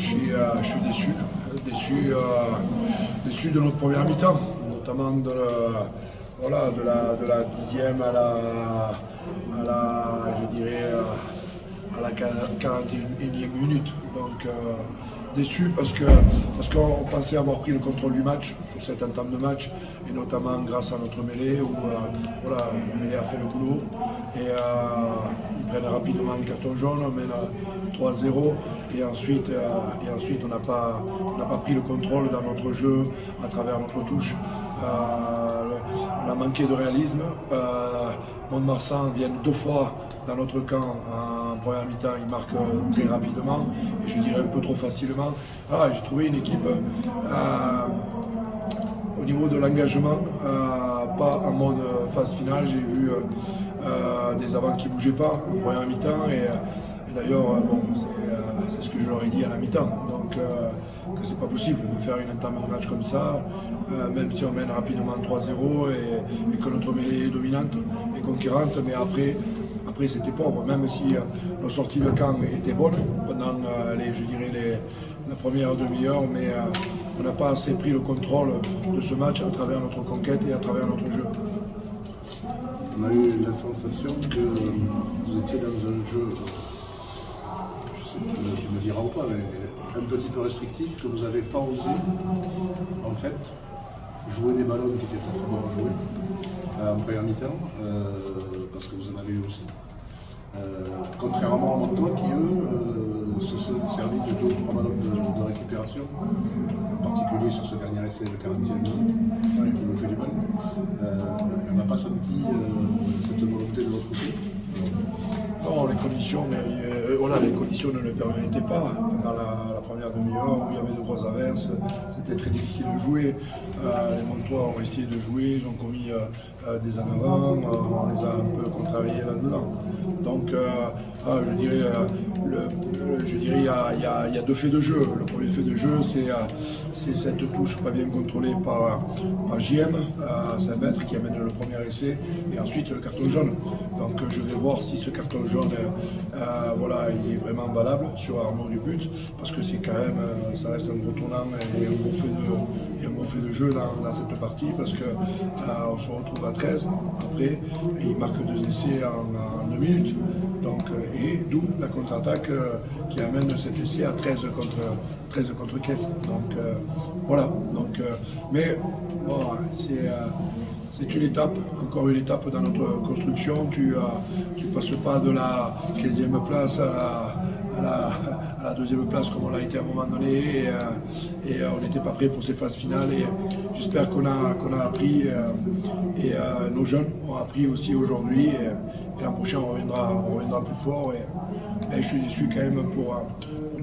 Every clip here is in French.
je suis déçu de notre première mi-temps, notamment de la 10e à la 41e minute. Donc déçu parce qu'on pensait avoir pris le contrôle du match sur cette entame de match, et notamment grâce à notre mêlée où la mêlée a fait le boulot, et ils prennent rapidement un carton jaune, on mène 3-0, et ensuite on n'a pas pris le contrôle dans notre jeu à travers notre touche. On a manqué de réalisme. Mont-de-Marsan vient 2 fois dans notre camp en première mi-temps, il marque très rapidement, et je dirais un peu trop facilement. Voilà, j'ai trouvé une équipe au niveau de l'engagement, pas en mode phase finale. J'ai vu des avants qui ne bougeaient pas en première mi-temps, et d'ailleurs c'est ce que je leur ai dit à la mi-temps, donc que c'est pas possible de faire une entame de match comme ça, même si on mène rapidement 3-0 et que notre mêlée est dominante et conquérante, mais après c'était pauvre, même si nos sorties de camp étaient bonnes pendant la première demi-heure, mais on n'a pas assez pris le contrôle de ce match à travers notre conquête et à travers notre jeu. On a eu la sensation que vous étiez dans un jeu, je sais que tu me diras ou pas, mais un petit peu restrictif, que vous n'avez pas osé, en fait, jouer des ballons qui étaient pas trop bons à jouer en première mi-temps, parce que vous en avez eu aussi. Contrairement à Montois qui, eux, se sont servis de 2 ou 3 ballons de récupération, en particulier sur ce dernier essai de 40e minute, qui nous fait du mal. On n'a pas senti cette volonté de l'autre côté. Non, les conditions ne le permettaient pas. Pendant la première demi-heure où il y avait de grosses averses, c'était très difficile de jouer. Les Montois ont essayé de jouer, ils ont commis des en avant, on les a un peu contrariés là-dedans. Donc je dirais il y a 2 faits de jeu. Le premier fait de jeu, c'est cette touche pas bien contrôlée par JM, 5 mètres, qui amène le premier essai, et ensuite le carton jaune. Donc je vais voir si ce carton jaune il est vraiment valable sur Arnaud du but, parce que c'est quand même, ça reste un gros tournant et un bon fait de jeu dans cette partie, parce qu'on se retrouve à 13 après, et il marque 2 essais en 2 minutes. Donc, et d'où la contre-attaque qui amène cet essai à 13 contre 15. Donc voilà. Donc, mais bon, c'est une étape, encore une étape dans notre construction. Tu passes pas de la 15e place à la 2e place comme on l'a été à un moment donné, et on n'était pas prêt pour ces phases finales, et j'espère qu'on a appris, et nos jeunes ont appris aussi aujourd'hui, et l'an prochain on reviendra plus fort, et je suis déçu quand même pour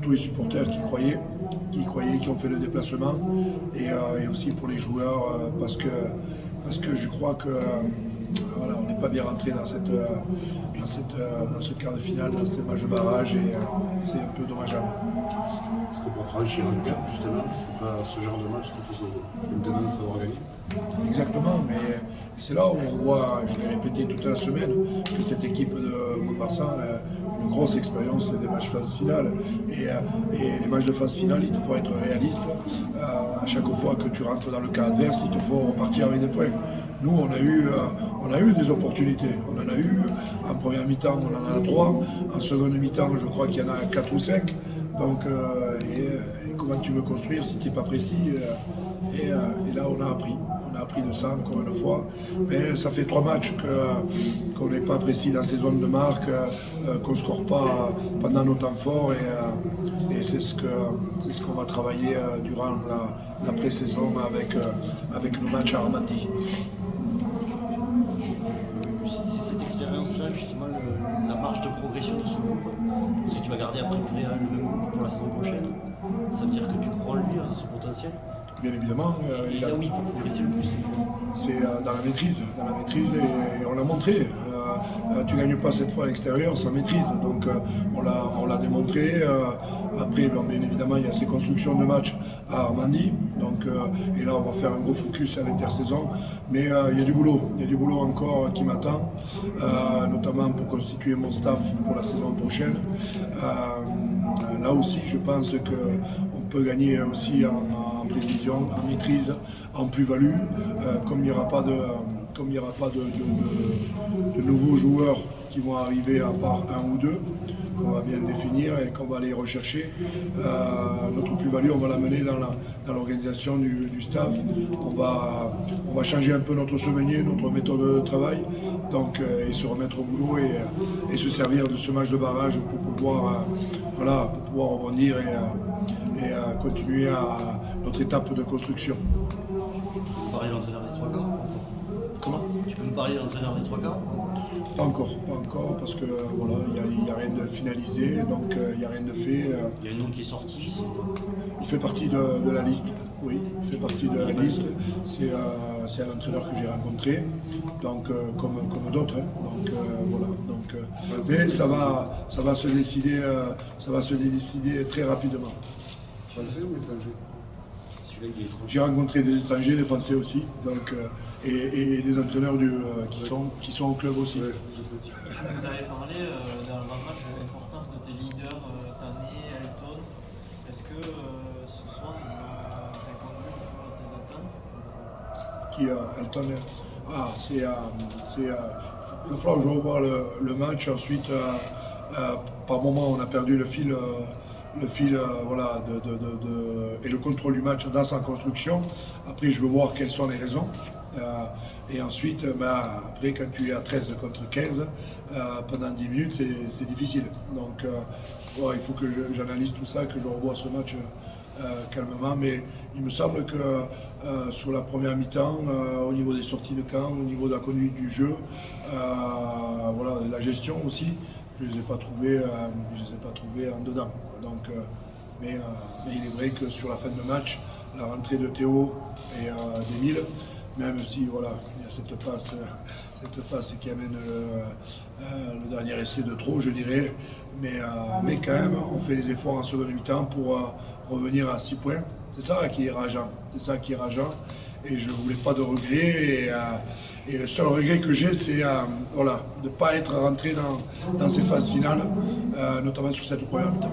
tous les supporters qui croyaient, qui ont fait le déplacement, et aussi pour les joueurs, parce que je crois que on n'est pas bien rentré dans ce quart de finale, dans ces matchs de barrage, et c'est un peu dommageable. Parce que pour franchir un cap, justement, c'est pas ce genre de match qu'il faut maintenant savoir gagner. Exactement, mais c'est là où on voit, je l'ai répété toute la semaine, que cette équipe de Mont-de-Marsan a une grosse expérience des matchs phase finale. Et les matchs de phase finale, il te faut être réaliste. À chaque fois que tu rentres dans le cas adverse, il te faut repartir avec des points. Nous, on a eu des opportunités. On en a eu en première mi-temps, on en a 3. En seconde mi-temps, je crois qu'il y en a 4 ou 5. Donc, et comment tu veux construire si tu n'es pas précis, et là, on a appris. On a appris de ça encore une fois. Mais ça fait 3 matchs qu'on n'est pas précis dans ces zones de marque, qu'on ne score pas pendant nos temps forts. Et c'est ce qu'on va travailler durant la pré-saison avec nos matchs à Armandie. C'est cette expérience-là, justement, la marge de progression de ce groupe. Parce que tu vas garder après le même groupe pour la saison prochaine. Ça veut dire que tu crois en lui, à son potentiel. Bien évidemment. Et là où il peut progresser le plus. C'est dans la maîtrise, et on l'a montré. tu ne gagnes pas cette fois à l'extérieur sans maîtrise. Donc on l'a démontré. Après, bien évidemment, il y a ces constructions de matchs à Armandie. Donc, et là, on va faire un gros focus à l'intersaison. Mais il y a du boulot. Il y a du boulot encore qui m'attend, notamment pour constituer mon staff pour la saison prochaine. Là aussi, je pense qu'on peut gagner aussi en précision, en maîtrise, en plus-value, comme il n'y aura pas de nouveaux joueurs qui vont arriver à part un ou deux, qu'on va bien définir et qu'on va aller rechercher. Notre plus-value, on va l'amener dans l'organisation du staff. On va changer un peu notre semainier, notre méthode de travail, donc, et se remettre au boulot et se servir de ce match de barrage pour pouvoir rebondir et continuer à notre étape de construction. Tu peux parler de l'entraîneur des trois quarts? Comment? Tu peux nous parler de l'entraîneur des trois quarts? Pas encore, parce que voilà, il n'y a rien de finalisé, donc il n'y a rien de fait. Il y a un nom qui est sorti. Il fait partie de la liste, oui, il fait partie de la liste. C'est un entraîneur que j'ai rencontré, donc comme d'autres. Hein. Donc voilà. Donc, mais ça va se décider très rapidement. Français ou étranger? Celui-là, il est étranger. J'ai rencontré des étrangers, des Français aussi, donc, et des entraîneurs qui sont au club aussi. Ouais, je sais. Vous avez parlé dans le match de l'importance de tes leaders, Tané, Elton. Est-ce que ce soir, ils ont répondu à tes attentes? Qui Elton, il va falloir que je revoie le match. Ensuite, par moment, on a perdu le fil. Voilà, et le contrôle du match dans sa construction. Après, je veux voir quelles sont les raisons. Et ensuite, après, quand tu es à 13 contre 15, pendant 10 minutes, c'est difficile. Donc, il faut que j'analyse tout ça, que je revoie ce match calmement. Mais il me semble que sur la première mi-temps, au niveau des sorties de camp, au niveau de la conduite du jeu, voilà, la gestion aussi, je ne les ai pas trouvés en dedans. Donc, mais il est vrai que sur la fin de match, la rentrée de Théo et d'Emile, même si voilà, il y a cette passe qui amène le dernier essai de trop, je dirais, mais quand même, on fait les efforts en seconde mi-temps pour revenir à 6 points. C'est ça qui est rageant. Et je ne voulais pas de regrets. Et le seul regret que j'ai, c'est de ne pas être rentré dans ces phases finales, notamment sur cette première mi-temps.